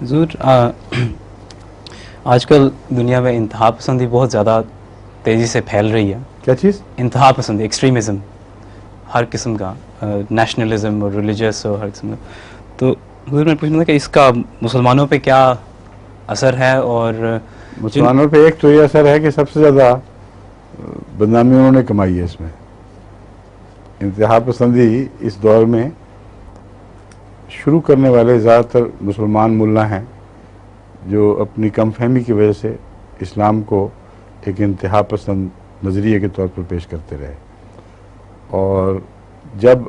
حضور آج کل دنیا میں انتہا پسندی بہت زیادہ تیزی سے پھیل رہی ہے. کیا چیز؟ انتہا پسندی، ایکسٹریمزم، ہر قسم کا، نیشنلزم اور ریلیجس اور ہر قسم کا. تو حضور میں پوچھنا تھا کہ اس کا مسلمانوں پہ کیا اثر ہے، اور مسلمانوں پہ ایک تو یہ اثر ہے کہ سب سے زیادہ بدنامی انہوں نے کمائی ہے اس میں. انتہا پسندی اس دور میں شروع کرنے والے زیادہ تر مسلمان ملا ہیں جو اپنی کم فہمی کی وجہ سے اسلام کو ایک انتہا پسند نظریے کے طور پر پیش کرتے رہے. اور جب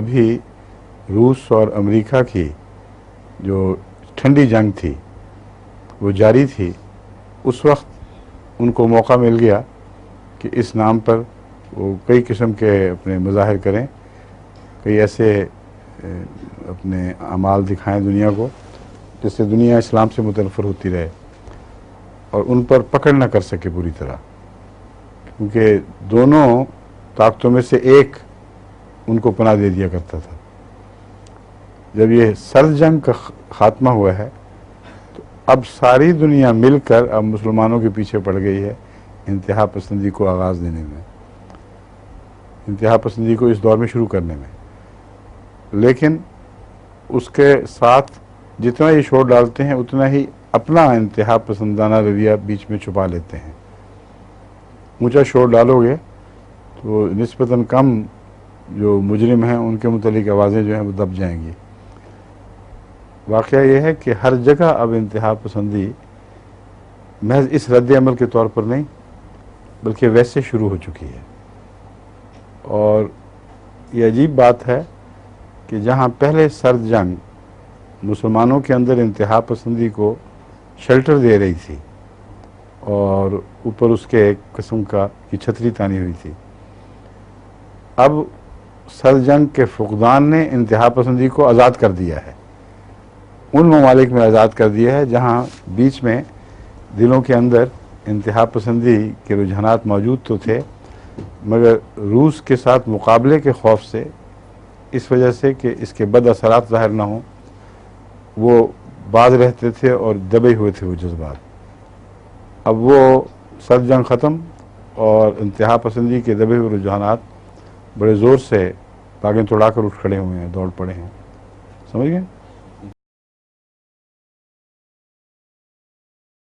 ابھی روس اور امریکہ کی جو ٹھنڈی جنگ تھی وہ جاری تھی، اس وقت ان کو موقع مل گیا کہ اس نام پر وہ کئی قسم کے اپنے مظاہر کریں، کئی ایسے اپنے اعمال دکھائیں دنیا کو جس سے دنیا اسلام سے متنفر ہوتی رہے اور ان پر پکڑ نہ کر سکے پوری طرح، کیونکہ دونوں طاقتوں میں سے ایک ان کو پناہ دے دیا کرتا تھا. جب یہ سرد جنگ کا خاتمہ ہوا ہے تو اب ساری دنیا مل کر اب مسلمانوں کے پیچھے پڑ گئی ہے انتہا پسندی کو آغاز دینے میں، انتہا پسندی کو اس دور میں شروع کرنے میں. لیکن اس کے ساتھ جتنا یہ شور ڈالتے ہیں اتنا ہی اپنا انتہا پسندانہ رویہ بیچ میں چھپا لیتے ہیں. اونچا شور ڈالو گے تو نسبتاً کم جو مجرم ہیں ان کے متعلق آوازیں جو ہیں وہ دب جائیں گی. واقعہ یہ ہے کہ ہر جگہ اب انتہا پسندی محض اس رد عمل کے طور پر نہیں بلکہ ویسے شروع ہو چکی ہے. اور یہ عجیب بات ہے کہ جہاں پہلے سرد جنگ مسلمانوں کے اندر انتہا پسندی کو شیلٹر دے رہی تھی اور اوپر اس کے ایک قسم کی چھتری تانی ہوئی تھی، اب سرد جنگ کے فقدان نے انتہا پسندی کو آزاد کر دیا ہے. ان ممالک میں آزاد کر دیا ہے جہاں بیچ میں دلوں کے اندر انتہا پسندی کے رجحانات موجود تو تھے، مگر روس کے ساتھ مقابلے کے خوف سے، اس وجہ سے کہ اس کے بد اثرات ظاہر نہ ہوں، وہ باز رہتے تھے اور دبے ہوئے تھے وہ جذبات. اب وہ سرد جنگ ختم اور انتہا پسندی کے دبے ہوئے رجحانات بڑے زور سے باغیں توڑا کر اٹھ کھڑے ہوئے ہیں، دوڑ پڑے ہیں. سمجھ گئے؟